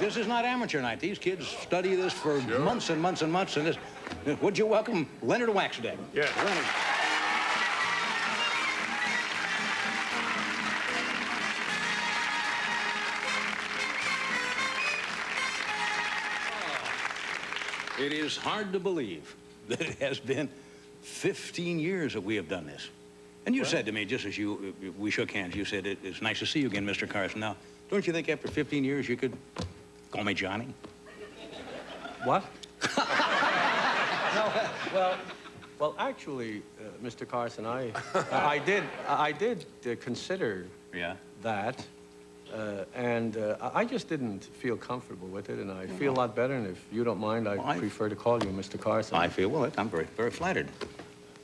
this is not amateur night. These kids study this for months and months and months. And this, would you welcome Leonard Waxdeck? Yeah. Leonard. It is hard to believe that it has been 15 years that we have done this. And you said to me, just as we shook hands, you said, it's nice to see you again, Mr. Carson. Now, don't you think after 15 years you could call me Johnny? What? No, well, actually, Mr. Carson, I did consider that. And I just didn't feel comfortable with it, and I feel a lot better, and if you don't mind, I prefer to call you Mr. Carson. I feel, well, I'm very, very flattered,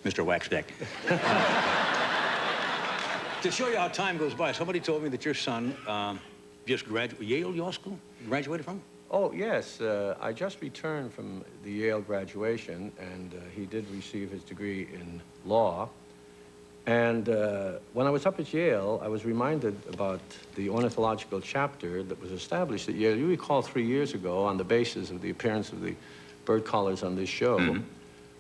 Mr. Waxdeck. To show you how time goes by, somebody told me that your son just graduated, Yale Law School, graduated from? Oh, yes. I just returned from the Yale graduation, and he did receive his degree in law. And when I was up at Yale, I was reminded about the ornithological chapter that was established at Yale. You recall 3 years ago, on the basis of the appearance of the bird callers on this show,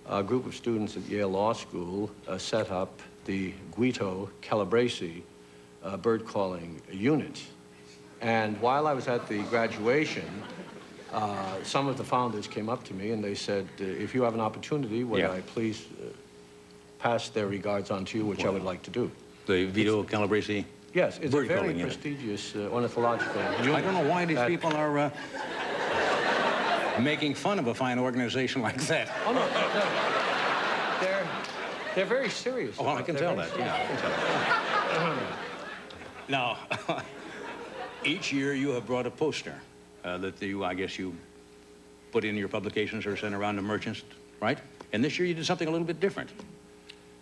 a group of students at Yale Law School set up the Guito Calabrese bird calling unit. And while I was at the graduation, some of the founders came up to me and they said, if you have an opportunity, would I please pass their regards on to you, which I would like to do. The Guito Calabrese? Yes, it's a very prestigious ornithological unit. I don't know why these people are making fun of a fine organization like that. Oh, no, they're very serious. Oh, I can tell that, yeah, I can tell that. Now, each year you have brought a poster that I guess you put in your publications or sent around to merchants, right? And this year you did something a little bit different.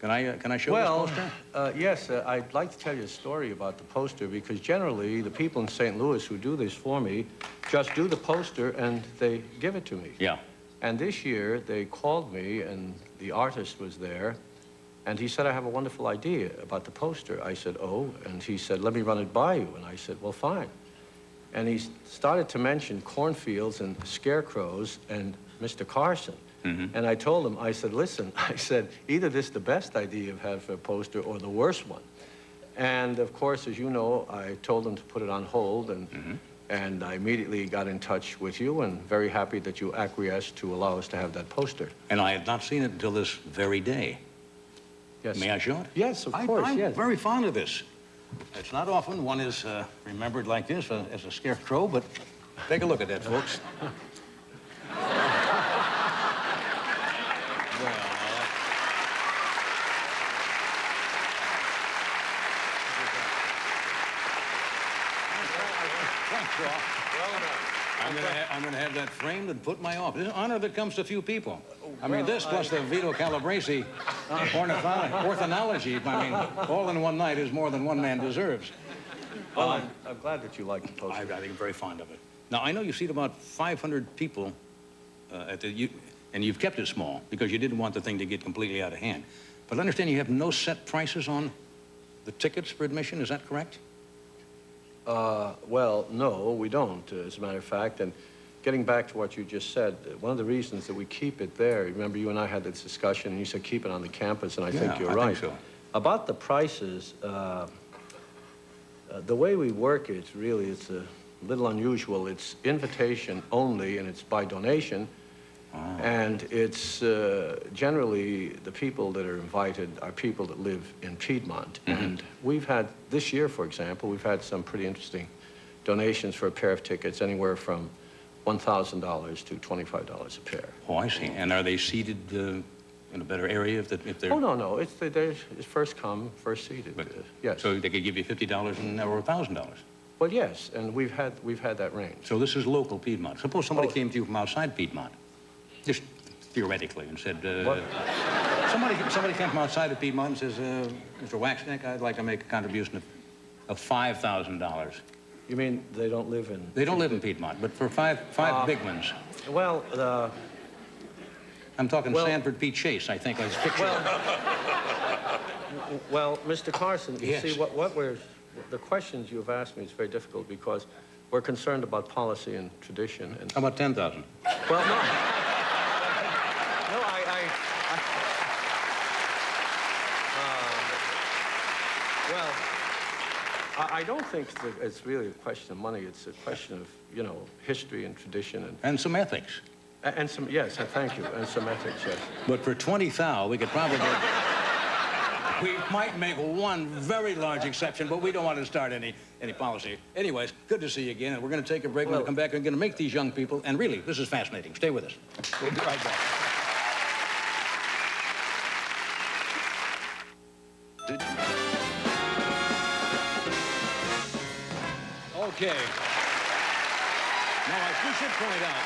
Can I show this poster? Yes, I'd like to tell you a story about the poster, because generally the people in St. Louis who do this for me just do the poster and they give it to me. Yeah. And this year they called me and the artist was there and he said, I have a wonderful idea about the poster. I said, oh, and he said, let me run it by you. And I said, well, fine. And he started to mention cornfields and scarecrows and Mr. Carson. And I told him, I said, listen, I said, either this is the best idea you've had for a poster or the worst one. And of course, as you know, I told him to put it on hold, and I immediately got in touch with you, and very happy that you acquiesced to allow us to have that poster. And I had not seen it until this very day. Yes. May I show it? Yes, of course, I'm yes. very fond of this. It's not often one is remembered like this as a scarecrow, but take a look at that, folks. I'm going to have that framed and put in my office. It's an honor that comes to few people. I mean, this plus the Guito Calabrese ornithology, I mean, all in one night is more than one man deserves. Well, I'm glad that you like the poster. I think I'm very fond of it. Now, I know you seat about 500 people and you've kept it small because you didn't want the thing to get completely out of hand. But I understand you have no set prices on the tickets for admission, is that correct? Well, no, we don't, as a matter of fact. And getting back to what you just said, one of the reasons that we keep it there, remember you and I had this discussion, and you said keep it on the campus, and I think you're right. Think so. About the prices, the way we work it, really, it's a little unusual. It's invitation only, and it's by donation. And it's generally the people that are invited are people that live in Piedmont. And we've had, this year, for example, we've had some pretty interesting donations for a pair of tickets, anywhere from $1,000 to $25 a pair. Oh, I see. And are they seated in a better area if they're... Oh, no. It's first come, first seated. Yes. So they could give you $50 or $1,000? Well, yes, and we've had that range. So this is local Piedmont. Suppose somebody came to you from outside Piedmont. Just theoretically, and said, somebody came from outside of Piedmont and says, Mr. Waxdeck, I'd like to make a contribution of $5,000. You mean they don't live in... They don't live in Piedmont, but for five big ones. Well, I'm talking Sanford P. Chase, I think, as picture. Well, Mr. Carson, you see, what the questions you've asked me is very difficult because We're concerned about policy and tradition. And How about 10,000? well, no. No, I don't think that it's really a question of money. It's a question of, you know, history and tradition And some ethics. and some, yes, thank you, and some ethics, yes. But for 20 thou, we could probably... We might make one very large exception, but we don't want to start any policy. Anyways, good to see you again, and we're going to take a break. We're going to come back and we're going to make these young people, and really, this is fascinating. Stay with us. We'll be right back. Okay. Now, we should point out...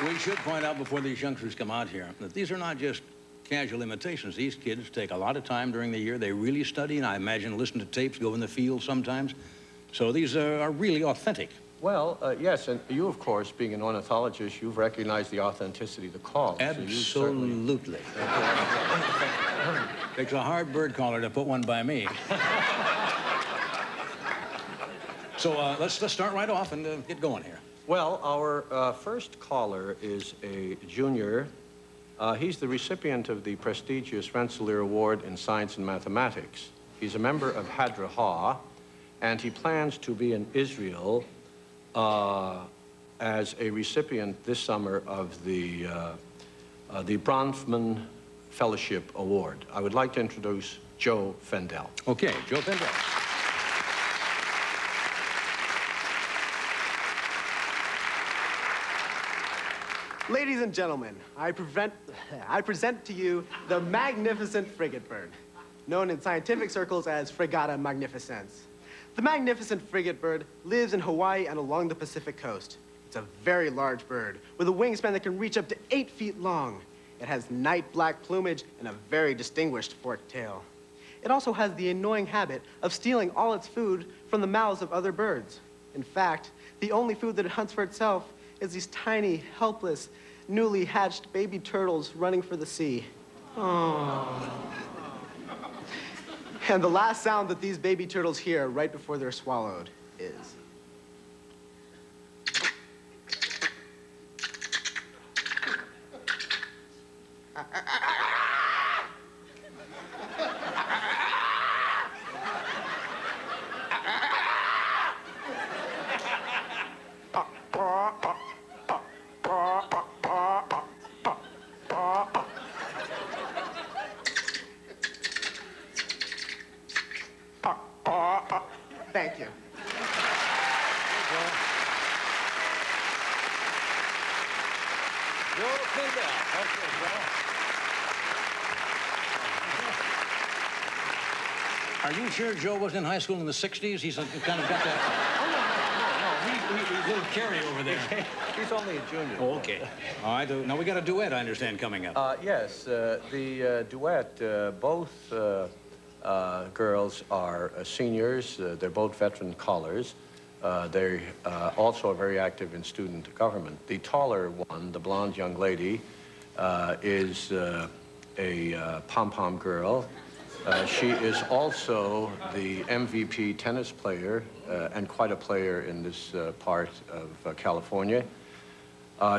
We should point out before these youngsters come out here that these are not just casual imitations. These kids take a lot of time during the year. They really study, and I imagine listen to tapes, go in the field sometimes. So these are really authentic. Well, yes, and you, of course, being an ornithologist, you've recognized the authenticity of the call. Absolutely. Takes a hard bird caller to put one by me. So let's start right off and get going here. Well, our first caller is a junior. He's the recipient of the prestigious Rensselaer Award in Science and Mathematics. He's a member of Hadra Ha, and he plans to be in Israel as a recipient this summer of the Bronfman Fellowship Award. I would like to introduce Joe Fendel. Okay, Joe Fendel. Ladies and gentlemen, I present to you the magnificent frigate bird, known in scientific circles as Fregata magnificens. The magnificent frigate bird lives in Hawaii and along the Pacific coast. It's a very large bird with a wingspan that can reach up to 8 feet long. It has night black plumage and a very distinguished forked tail. It also has the annoying habit of stealing all its food from the mouths of other birds. In fact, the only food that it hunts for itself is these tiny, helpless, newly hatched baby turtles running for the sea. Oh. And the last sound that these baby turtles hear right before they're swallowed is... Thank you. Joe Fendel. Okay, Joe. Are you sure Joe was in high school in the 60s? He's kind of got that... Oh, no. He's a little carry over there. He's only a junior. Oh, okay. All right. Now, we got a duet, I understand, coming up. Yes, the duet, both girls are seniors. They're both veteran callers. They also are very active in student government. The taller one, the blonde young lady, is a pom-pom girl. She is also the MVP tennis player and quite a player in this part of California.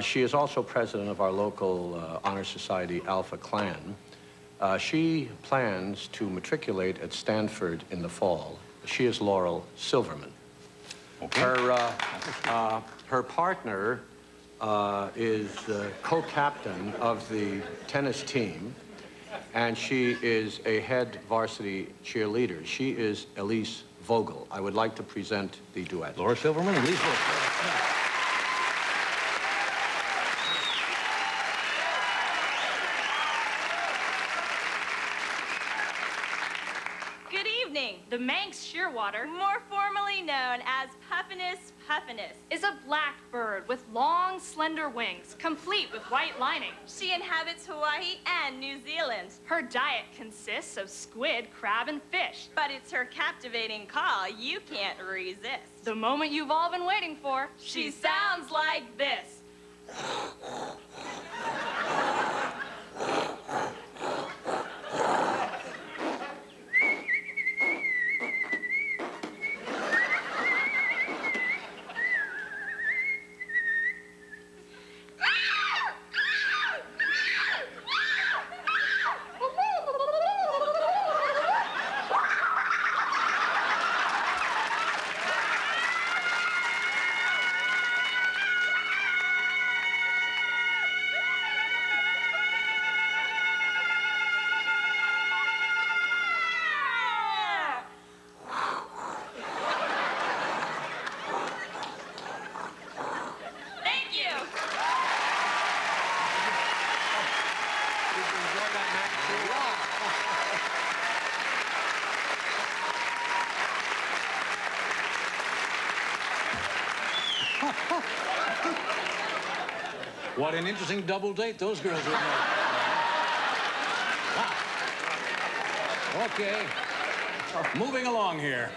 She is also president of our local honor society, Alpha Clan. She plans to matriculate at Stanford in the fall. She is Laurel Silverman. Okay. Her partner is co-captain of the tennis team, and she is a head varsity cheerleader. She is Elise Vogel. I would like to present the duet. Laura Silverman, Elise Vogel. The Manx shearwater, more formally known as Puffinus puffinus, is a black bird with long, slender wings, complete with white lining. She inhabits Hawaii and New Zealand. Her diet consists of squid, crab, and fish. But it's her captivating call you can't resist. The moment you've all been waiting for. She sounds like this. What an interesting double date those girls would make. Wow. Okay. Moving along here.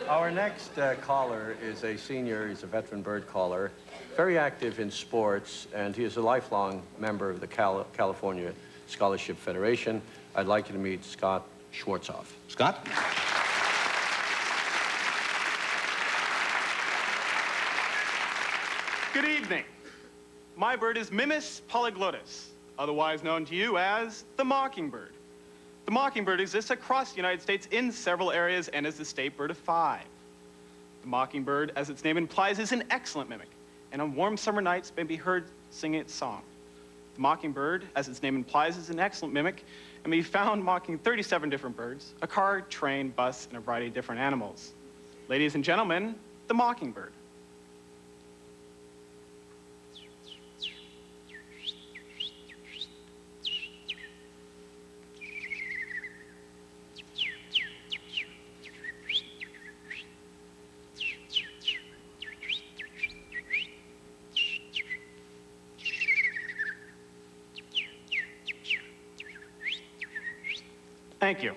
Our next caller is a senior. He's a veteran bird caller, very active in sports, and he is a lifelong member of the California Scholarship Federation. I'd like you to meet Scott Schwartzoff. Scott? Good evening. My bird is Mimus polyglottus, otherwise known to you as the mockingbird. The mockingbird exists across the United States in several areas and is the state bird of 5. The mockingbird, as its name implies, is an excellent mimic, and on warm summer nights may be heard singing its song. The mockingbird, as its name implies, is an excellent mimic and may be found mocking 37 different birds, a car, train, bus, and a variety of different animals. Ladies and gentlemen, the mockingbird. Thank you. Now,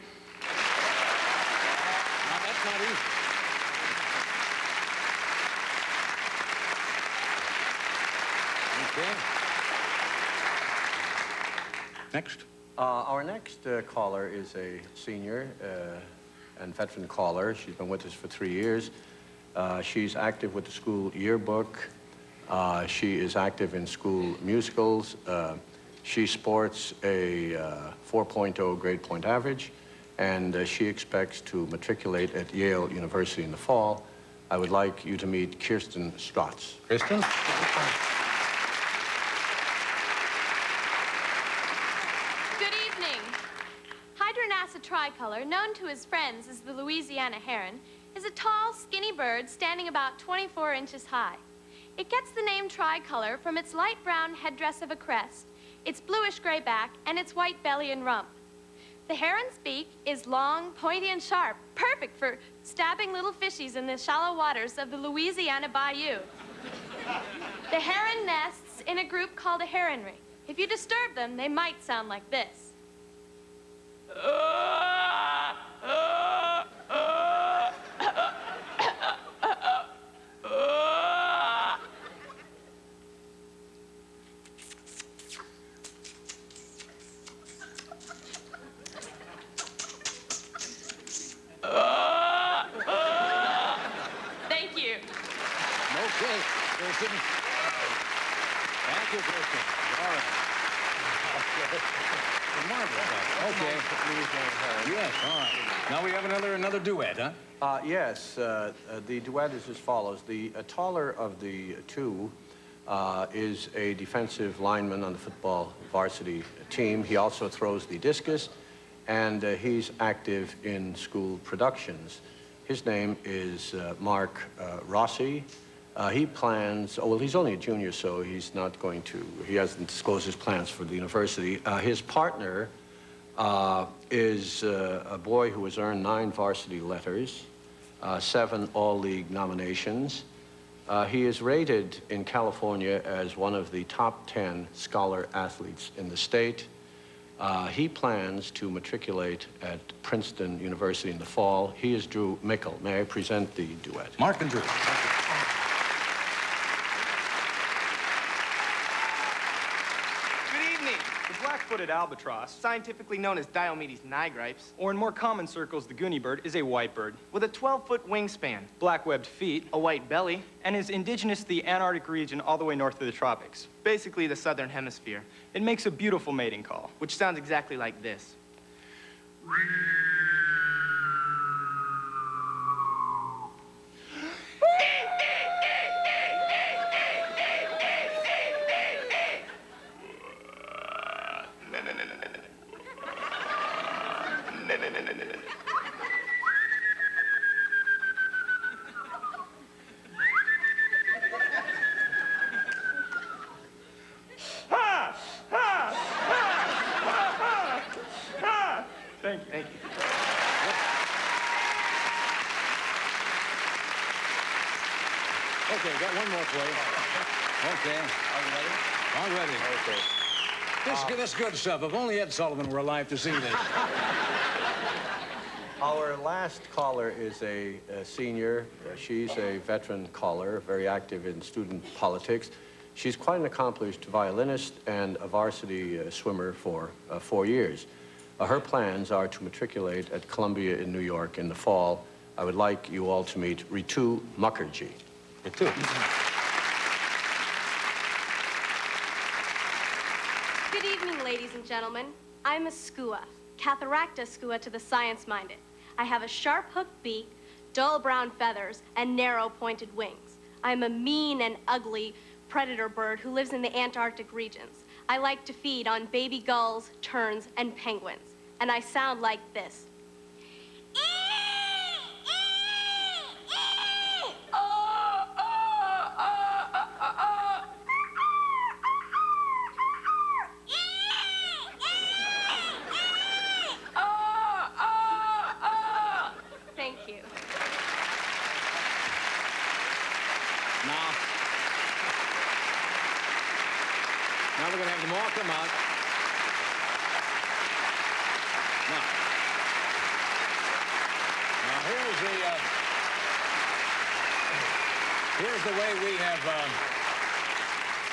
that's not easy. Okay. Next. Our next caller is a senior and veteran caller. She's been with us for 3 years. She's active with the school yearbook. She is active in school musicals. She sports a 4.0 grade point average, and she expects to matriculate at Yale University in the fall. I would like you to meet Kirsten Strotz. Kirsten? Good evening. Hydronassa tricolor, known to his friends as the Louisiana heron, is a tall, skinny bird standing about 24 inches high. It gets the name tricolor from its light brown headdress of a crest, its bluish-gray back, and its white belly and rump. The heron's beak is long, pointy, and sharp, perfect for stabbing little fishies in the shallow waters of the Louisiana bayou. The heron nests in a group called a heronry. If you disturb them, they might sound like this. Thank you. Okay. Kirsten. Thank you, Kirsten. All right. Marvelous. Okay. Yes, all right. Now we have another duet, huh? Yes, the duet is as follows. The taller of the two is a defensive lineman on the football varsity team. He also throws the discus, and he's active in school productions. His name is Mark Rossi. He plans, well, he's only a junior, so he's not going to, he hasn't disclosed his plans for the university. His partner is a boy who has earned 9 varsity letters, 7 all-league nominations. He is rated in California as one of the top 10 scholar athletes in the state. He plans to matriculate at Princeton University in the fall. He is Drew Mickle. May I present the duet? Mark and Drew. Good evening. The black-footed albatross, scientifically known as Diomedes nigripes, Or in more common circles, the goonie bird is a white bird, with a 12-foot wingspan, black-webbed feet, a white belly, and is indigenous to the Antarctic region all the way north of the tropics. basically the southern hemisphere, It makes a beautiful mating call. which sounds exactly like this. Okay, got one more for you. Okay. All ready? Okay. This good stuff. If only Ed Sullivan were alive to see this. Our last caller is a senior. She's a veteran caller, very active in student politics. She's quite an accomplished violinist and a varsity swimmer for 4 years. Her plans are to matriculate at Columbia in New York in the fall. I would like you all to meet Ritu Mukherjee. Ritu. Good evening, ladies and gentlemen. I'm a skua, Catharacta skua to the science-minded. I have a sharp-hooked beak, dull brown feathers, and narrow-pointed wings. I'm a mean and ugly predator bird who lives in the Antarctic regions. I like to feed on baby gulls, terns, and penguins. And I sound like this. Thank you. Now we're going to have them all come out. Now here's the way we have.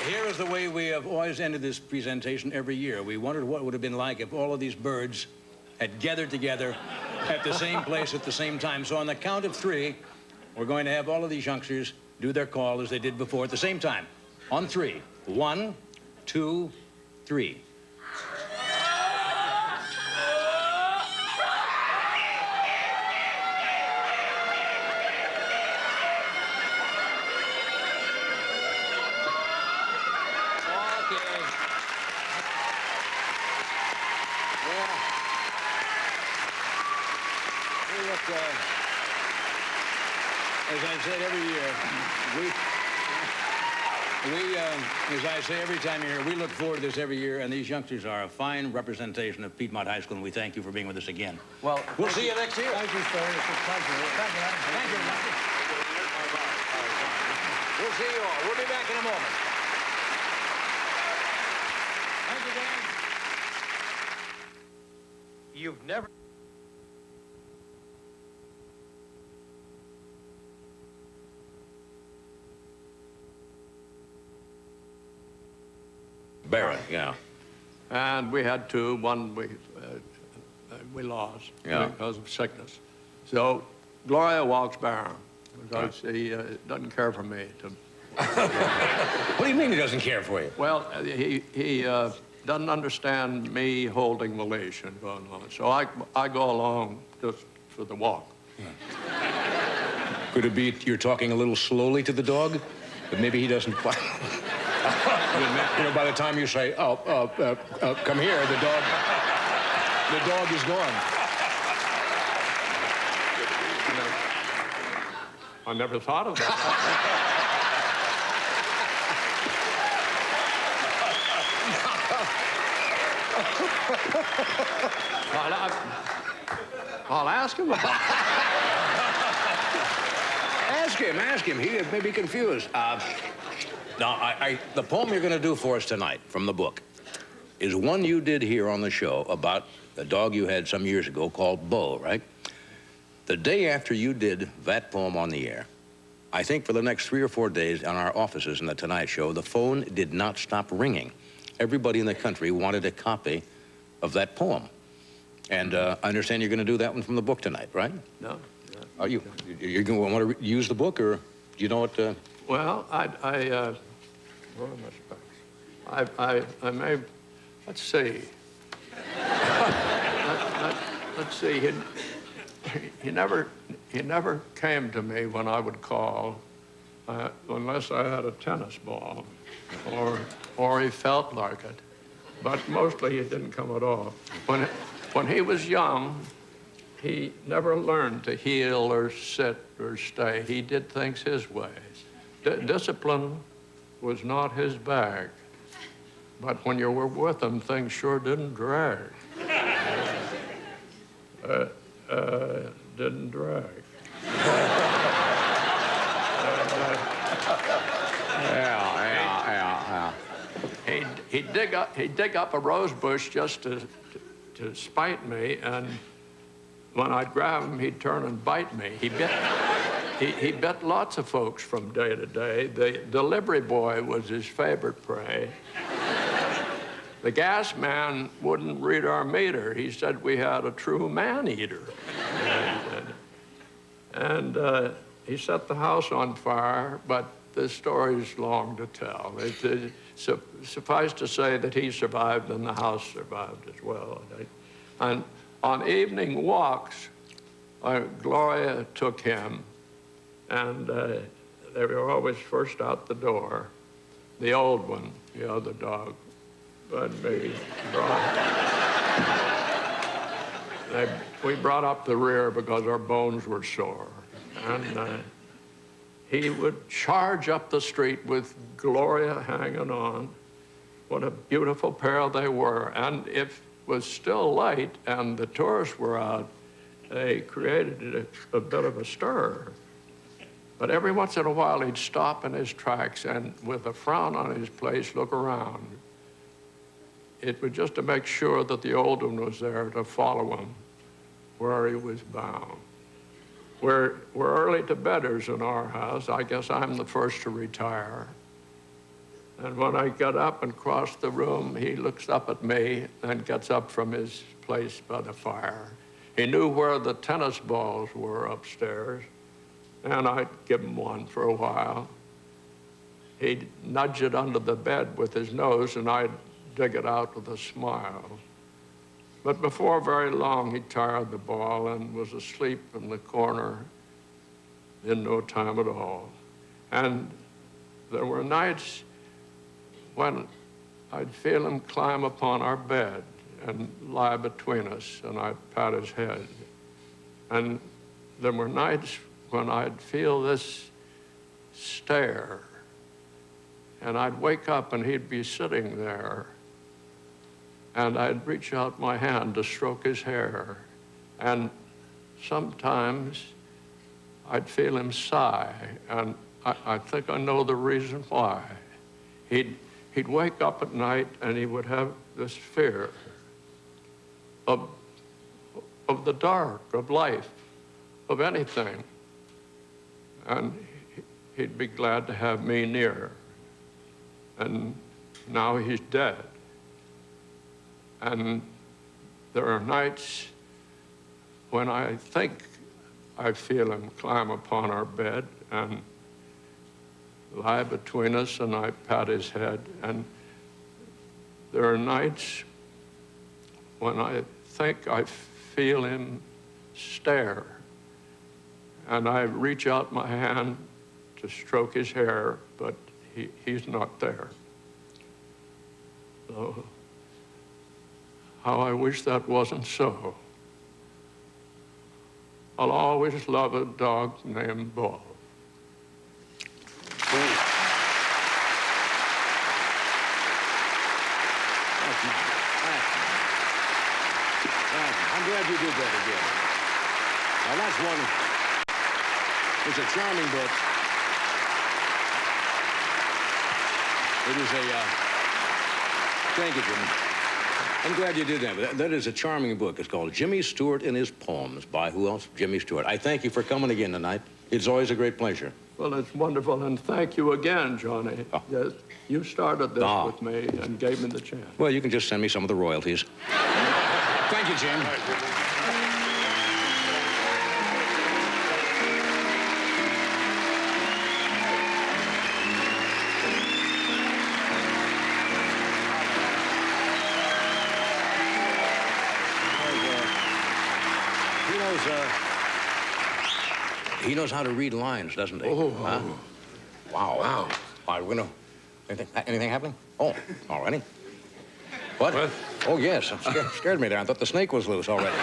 Here is the way we have always ended this presentation every year. We wondered what it would have been like if all of these birds had gathered together at the same place at the same time. So on the count of 3, we're going to have all of these youngsters do their call as they did before at the same time. On 3. 1, 2, 3. As I said every year, as I say every time you're here, we look forward to this every year, and these youngsters are a fine representation of Piedmont High School, and we thank you for being with us again. Well, we'll see you next year. Thank you, sir. It's a pleasure. Thank you. Thank you. We'll see you all. We'll be back in a moment. Thank you, Dan. You've never... Barrett, yeah. And we had 2. One we lost because of sickness. So Gloria walks Barron because he doesn't care for me. What do you mean he doesn't care for you? Well, he doesn't understand me holding the leash and going on. So I go along just for the walk. Could it be you're talking a little slowly to the dog? But maybe he doesn't quite... You know, by the time you say, come here, the dog is gone. I never thought of that. I'll ask him about it. Ask him. He may be confused. Now, the poem you're going to do for us tonight from the book is one you did here on the show about a dog you had some years ago called Bo, right? The day after you did that poem on the air, I think for the next 3 or 4 days on our offices in the Tonight Show, the phone did not stop ringing. Everybody in the country wanted a copy of that poem. And I understand you're going to do that one from the book tonight, right? No. Are you going to want to use the book, or do you know what... Well, where are my specs? I may, let's see. Let's see. He never came to me when I would call, unless I had a tennis ball, or he felt like it. But mostly he didn't come at all. When he was young, he never learned to heel or sit or stay. He did things his way. Discipline was not his bag. But when you were with him, things sure didn't drag. Didn't drag. Yeah. He'd dig up a rose bush just to spite me, and when I'd grab him, he'd turn and bite me. He bit lots of folks from day to day. The delivery boy was his favorite prey. The gas man wouldn't read our meter. He said we had a true man-eater. And he set the house on fire, but the story's long to tell. Suffice to say that he survived and the house survived as well. And on evening walks, Gloria took him, and they were always first out the door. The old one, the other dog, but maybe we brought up the rear because our bones were sore. And he would charge up the street with Gloria hanging on. What a beautiful pair they were. And if it was still light and the tourists were out, they created a bit of a stir. But every once in a while, he'd stop in his tracks and with a frown on his face, look around. It was just to make sure that the old one was there to follow him where he was bound. We're early to bedders in our house. I guess I'm the first to retire. And when I get up and cross the room, he looks up at me and gets up from his place by the fire. He knew where the tennis balls were upstairs, and I'd give him one for a while. He'd nudge it under the bed with his nose, and I'd dig it out with a smile. But before very long, he tired the ball and was asleep in the corner in no time at all. And there were nights when I'd feel him climb upon our bed and lie between us, and I'd pat his head. And there were nights when I'd feel this stare, and I'd wake up and he'd be sitting there, and I'd reach out my hand to stroke his hair, and sometimes I'd feel him sigh, and I think I know the reason why. He'd wake up at night and he would have this fear of the dark, of life, of anything, and he'd be glad to have me near. And now he's dead. And there are nights when I think I feel him climb upon our bed and lie between us, and I pat his head. And there are nights when I think I feel him stare, and I reach out my hand to stroke his hair, but he's not there. So, how I wish that wasn't so. I'll always love a dog named Bob. I'm glad you did that again. Now, that's one. It's a charming book. It is a, thank you, Jim. I'm glad you did that. But that is a charming book. It's called Jimmy Stewart and His Poems by who else? Jimmy Stewart. I thank you for coming again tonight. It's always a great pleasure. Well, it's wonderful, and thank you again, Johnny. Oh. Yes, you started this with me and gave me the chance. Well, you can just send me some of the royalties. Thank you, Jim. He knows how to read lines, doesn't he? Oh. Huh? Wow. Wow. All right, we're gonna... Anything happening? Oh, all righty. What? Oh, yes. Scared me there. I thought the snake was loose already.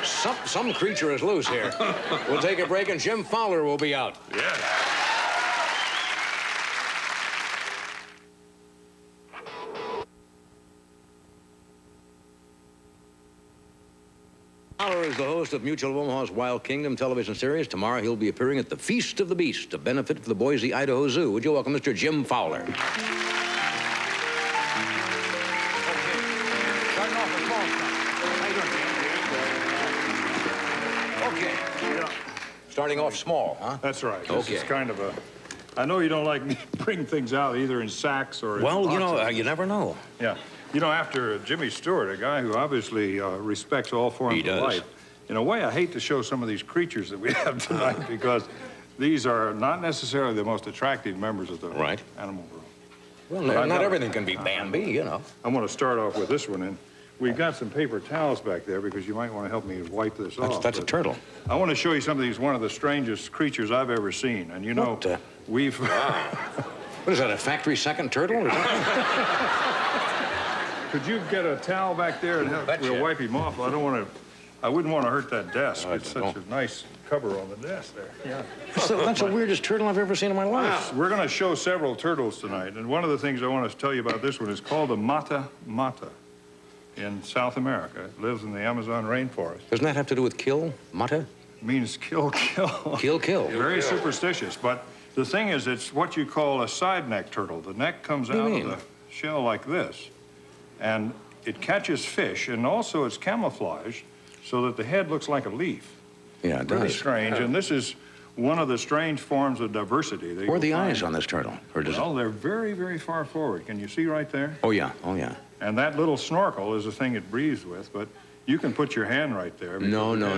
Some creature is loose here. We'll take a break, and Jim Fowler will be out. Yes. Fowler is the host of Mutual of Omaha's Wild Kingdom television series. Tomorrow he'll be appearing at the Feast of the Beast, a benefit for the Boise, Idaho Zoo. Would you welcome Mr. Jim Fowler? Starting off small, huh? That's right. Okay. This is kind of a... I know you don't like me to bring things out either in sacks or in Well, you know, boxes. you never know. Yeah. You know, after Jimmy Stewart, a guy who obviously respects all forms of life, in a way, I hate to show some of these creatures that we have tonight because these are not necessarily the most attractive members of the animal world. Well, not everything can be Bambi, you know. I'm going to start off with this one, and we've got some paper towels back there because you might want to help me wipe this off. That's a turtle. I want to show you something that's one of the strangest creatures I've ever seen. And you know, we've... What is that, a factory second turtle? Or Could you get a towel back there and we'll wipe him off? I wouldn't want to hurt that desk. It's such a nice cover on the desk there. Yeah. That's the weirdest turtle I've ever seen in my life. We're going to show several turtles tonight. And one of the things I want to tell you about this one is called the mata mata in South America. It lives in the Amazon rainforest. Doesn't that have to do with kill, mata? It means kill, kill. Kill, kill. Very superstitious. But the thing is, it's what you call a side neck turtle. The neck comes out of the shell like this. And it catches fish, and also it's camouflaged so that the head looks like a leaf. Yeah, it does. Very strange. And this is one of the strange forms of diversity. Where are the eyes on this turtle? Well, they're very, very far forward. Can you see right there? Oh, yeah. Oh, yeah. And that little snorkel is the thing it breathes with, but you can put your hand right there. No. No,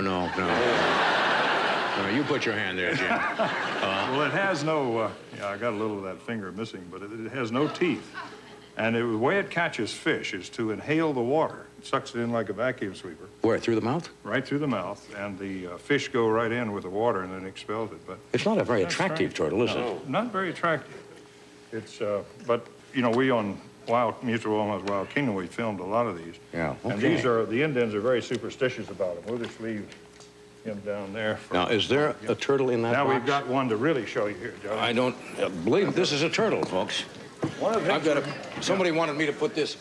you put your hand there, Jim. Well, it has no, yeah, I got a little of that finger missing, but it has no teeth. And the way it catches fish is to inhale the water. It sucks it in like a vacuum sweeper. Where, through the mouth? Right through the mouth, and the fish go right in with the water and then expels it. But it's not a very attractive turtle, is it? Not very attractive. It's, but, you know, we on Mutual Omaha's Wild Kingdom, we filmed a lot of these. Yeah, okay. And these are, the Indians are very superstitious about them. We'll just leave him down there. Now, is there a turtle in that box? Now we've got one to really show you here, Joe. I don't believe this is a turtle, folks. I've got somebody wanted me to put this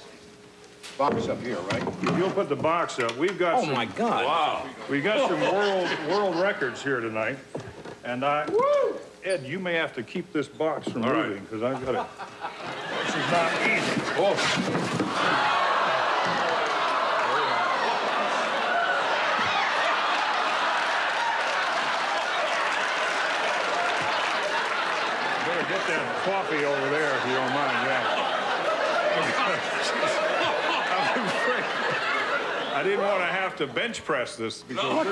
box up here, right? If you'll put the box up, we've got my God. Wow. We've got some world records here tonight. And Ed, you may have to keep this box from moving, because I've got it. This is not easy. Get that coffee over there if you don't mind, I'm afraid I didn't want to have to bench press this because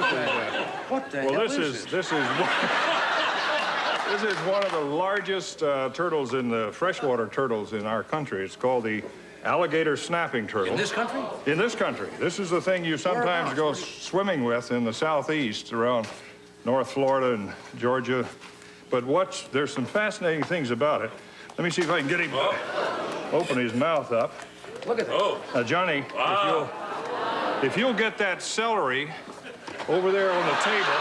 this is one of the largest turtles in the freshwater turtles in our country. It's called the alligator snapping turtle. In this country? In this country. This is the thing you sometimes go swimming with in the southeast around North Florida and Georgia. But there's some fascinating things about it. Let me see if I can get him to open his mouth up. Look at that. Now, Johnny, if you'll get that celery over there on the table.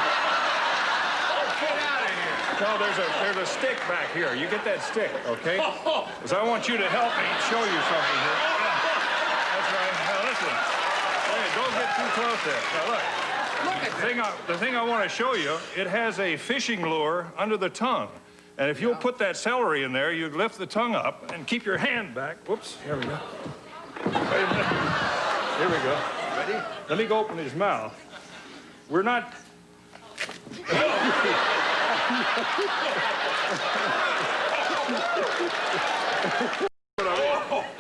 Get out of here. No, there's a stick back here. You get that stick, okay? Because I want you to help me show you something here. That's right. Now, listen. Hey, don't get too close there. Now, look. The thing I want to show you, it has a fishing lure under the tongue. And if you'll put that celery in there, you lift the tongue up and keep your hand back. Whoops, here we go. Wait a minute. Here we go. Ready? Let me go open his mouth. We're not...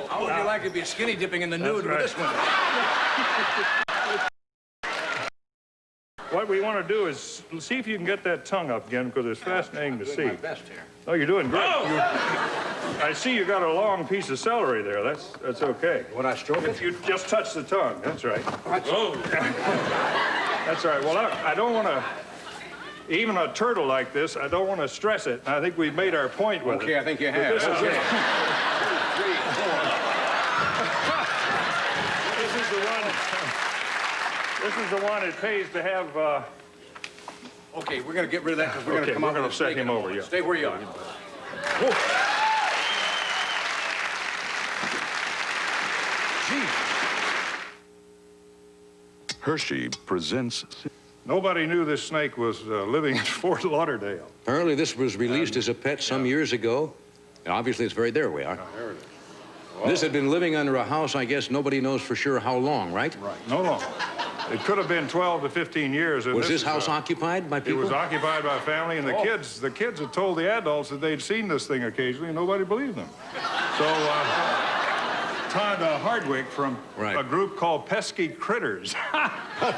How would you like to be skinny dipping in the nude with this one? What we want to do is see if you can get that tongue up again, because it's fascinating to see. My best here. Oh, you're doing great. I see you got a long piece of celery there. That's okay. When I stroke If it? you just touch the tongue, that's right. Oh. That's right. Well, I don't want to, even a turtle like this, I don't want to stress it. I think we've made our point with it. Okay, I think you have. This is it. This is the one it pays to have. Okay, we're going to get rid of that because we're going to come out. We're going to set him over. Yeah. Stay where you are. Gee. Hershey presents... Nobody knew this snake was living in Fort Lauderdale. Apparently this was released as a pet some years ago. Obviously it's there we are. There it is. This had been living under a house, I guess nobody knows for sure how long, right? Right, no longer. It could have been 12 to 15 years. And was this house occupied by people? It was occupied by family, and the kids had told the adults that they'd seen this thing occasionally, and nobody believed them. So Todd Hardwick from a group called Pesky Critters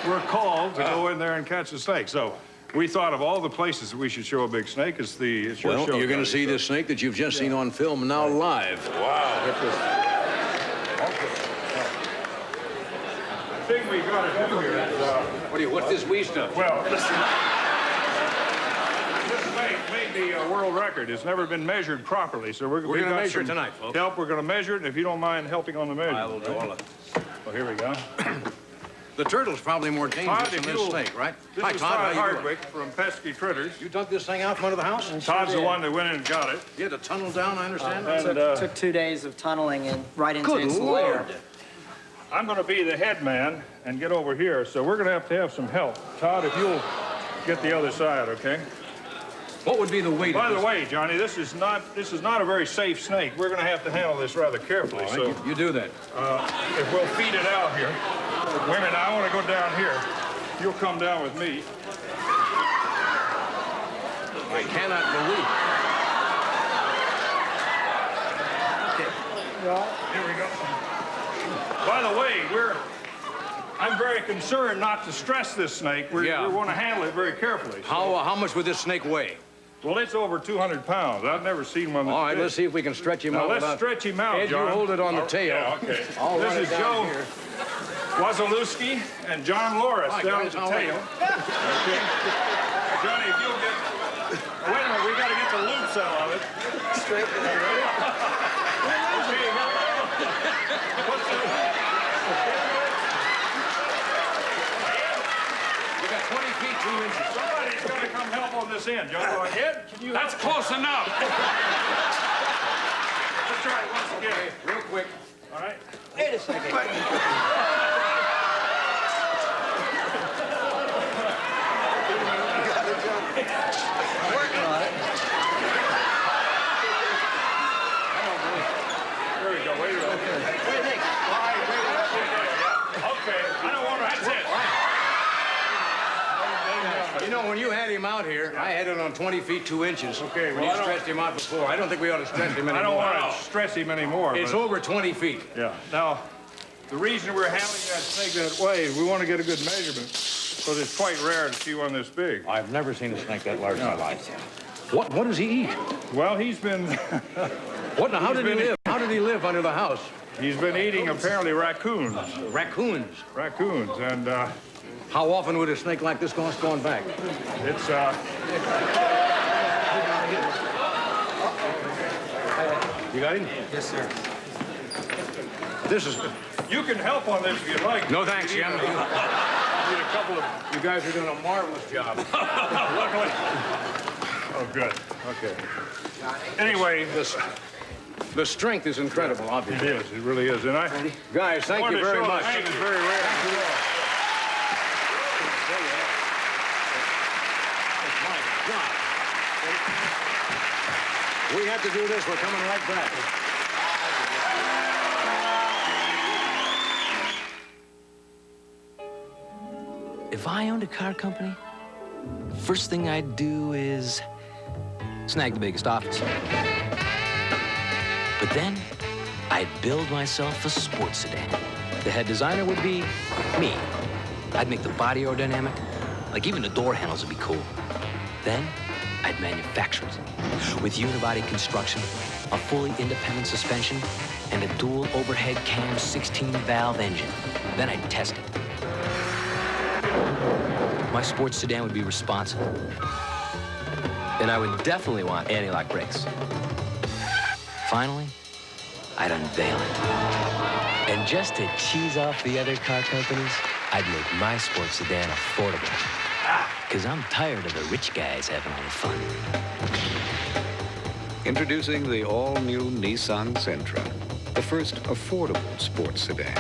were called to go in there and catch the snake. So we thought of all the places that we should show a big snake. It's your show. Well, you're going to see this snake that you've just seen on film now live. Wow. The thing we got to do here is... what's this wee stuff? Well, this snake made the world record. It's never been measured properly, so we're going to measure it tonight, folks. We're going to measure it, and if you don't mind helping on the measure. I will do all of it. Well, here we go. The turtle's probably more dangerous than this snake, right? Hi, Todd. Todd Hardwick from Pesky Critters. You dug this thing out from under the house? Todd's the one that went in and got it. You had to tunnel down, I understand? Took 2 days of tunneling and right into its lair. I'm going to be the head man and get over here, so we're going to have some help. Todd, if you'll get the other side, okay? What would be the weight By of the way, Johnny, this is not a very safe snake. We're going to have to handle this rather carefully. All right, so you do that. If we'll feed it out here. Wait a minute, I want to go down here. You'll come down with me. I cannot believe. Here we go. By the way, I'm very concerned not to stress this snake. We want to handle it very carefully. So. How much would this snake weigh? Well, it's over 200 pounds. I've never seen one. All right, let's see if we can stretch him out. Let's stretch him out, Ed, John. you hold it on the tail. Yeah, okay. This is Joe Wazalewski and John Loris down at the tail. Okay. Johnny, if you'll get... Wait a minute, we got to get the loops out of it. Straight in there. Okay, You got 20 feet, 2 inches. Somebody's got to come help on this end. John, Ed, can you... That's close enough. Let's try it once again. Okay, real quick. All right. Wait a second. Working on it. There we go. Wait a minute. What do you think? Okay. I don't want to... That's it. You know, when you had him out here, I had it on 20 feet, 2 inches. Okay, when you stretched him out before. I don't think we ought to stretch him anymore. I don't want to stress him anymore. It's over 20 feet. Yeah. Now, the reason we're handling that snake that way is we want to get a good measurement, because it's quite rare to see one this big. I've never seen a snake that large in my life. What does he eat? Well, he's been... How did he live? How did he live under the house? He's been eating, apparently, raccoons. Raccoons? Raccoons, and... How often would a snake like this cost going back? It's, You got him? Yes, sir. This is... You can help on this if you'd like. No, thanks, Jim. Need a couple of... You guys are doing a marvelous job. Luckily. Oh, good. Okay. Anyway, the strength is incredible, obviously. It is. It really is. And Guys, thank you very much. Thank you. It's very rare. Thank you all. We have to do this. We're coming right back. If I owned a car company, first thing I'd do is snag the biggest office. But then I'd build myself a sports sedan. The head designer would be me. I'd make the body aerodynamic. Like, even the door handles would be cool. Then I'd manufacture it with unibody construction, a fully independent suspension, and a dual overhead cam 16-valve engine. Then I'd test it. My sports sedan would be responsive. And I would definitely want anti-lock brakes. Finally, I'd unveil it. And just to cheese off the other car companies, I'd make my sports sedan affordable. Because I'm tired of the rich guys having all the fun. Introducing the all-new Nissan Sentra, the first affordable sports sedan.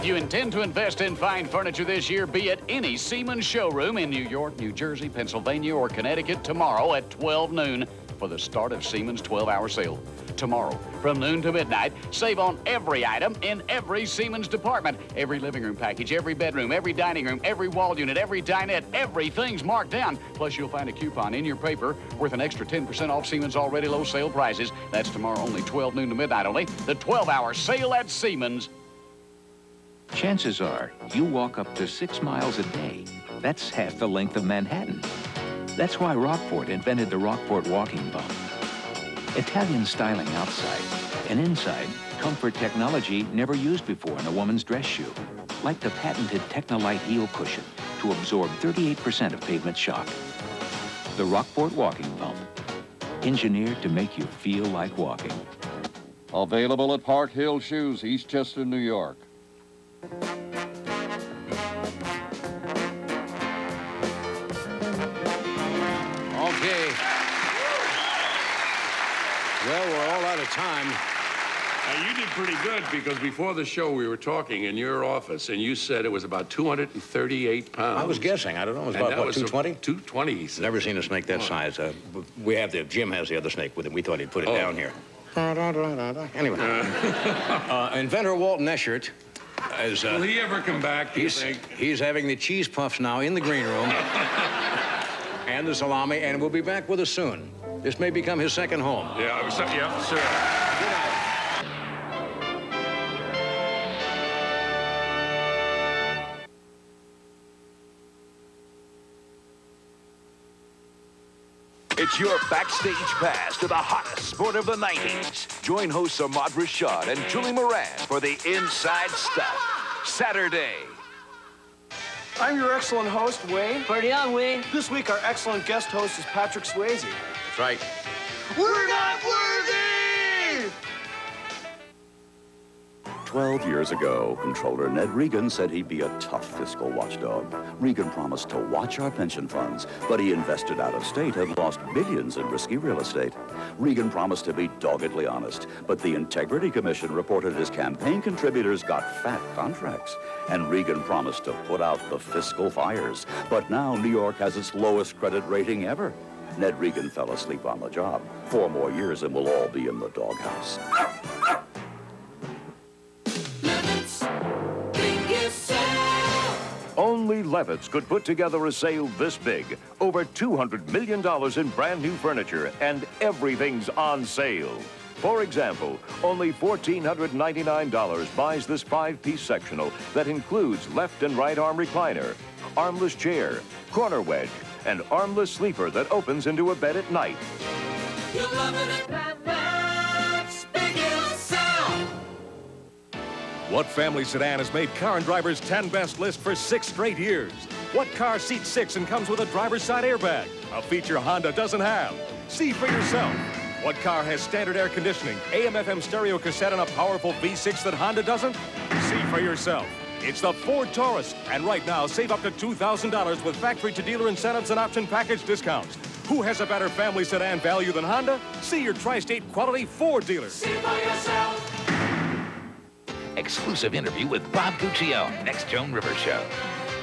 you intend to invest in fine furniture this year, be at any Siemens showroom in New York, New Jersey, Pennsylvania, or Connecticut tomorrow at 12 noon for the start of Siemens' 12-hour sale. Tomorrow, from noon to midnight, save on every item in every Siemens department. Every living room package, every bedroom, every dining room, every wall unit, every dinette, everything's marked down. Plus, you'll find a coupon in your paper worth an extra 10% off Siemens' already low sale prices. That's tomorrow only 12 noon to midnight only. The 12-hour sale at Siemens. Chances are you walk up to 6 miles a day. That's half the length of Manhattan. That's why Rockport invented the Rockport walking bump. Italian styling outside, and inside, comfort technology never used before in a woman's dress shoe. Like the patented Technolite heel cushion to absorb 38% of pavement shock. The Rockport walking bump, engineered to make you feel like walking. Available at Park Hill Shoes, Eastchester, New York. Okay. Well, we're all out of time. Now, you did pretty good because before the show we were talking in your office and you said it was about 238 pounds. I was guessing. I don't know. It was about, what, 220? 220, he said. Never seen a snake that size. Jim has the other snake with him. We thought he'd put it down here. Anyway. Inventor Walt Neschert is... Will he ever come back, do you think? He's having the cheese puffs now in the green room. And the salami, and we'll be back with us soon. This may become his second home. Yeah, sure. Good night. It's your backstage pass to the hottest sport of the 90s. Join hosts Ahmad Rashad and Julie Moran for the Inside Stuff. Saturday. I'm your excellent host, Wayne. Party on, Wayne. This week, our excellent guest host is Patrick Swayze. That's right. We're not worthy! 12 years ago, Controller Ned Regan said he'd be a tough fiscal watchdog. Regan promised to watch our pension funds, but he invested out of state and lost billions in risky real estate. Regan promised to be doggedly honest, but the Integrity Commission reported his campaign contributors got fat contracts. And Regan promised to put out the fiscal fires. But now New York has its lowest credit rating ever. Ned Regan fell asleep on the job. 4 more years and we'll all be in the doghouse. Only Levitt's could put together a sale this big. Over $200 million in brand new furniture, and everything's on sale. For example, only $1,499 buys this 5-piece sectional that includes left and right arm recliner, armless chair, corner wedge, and armless sleeper that opens into a bed at night. You'll love it at Leonard's Biggest Sale. What family sedan has made Car and Driver's 10 Best list for 6 straight years? What car seats 6 and comes with a driver's side airbag? A feature Honda doesn't have. See for yourself. What car has standard air conditioning, AM/FM stereo cassette, and a powerful V6 that Honda doesn't? See for yourself. It's the Ford Taurus. And right now, save up to $2,000 with factory-to-dealer incentives and option package discounts. Who has a better family sedan value than Honda? See your tri-state quality Ford dealer. See for yourself. Exclusive interview with Bob Guccio, next Joan Rivers Show.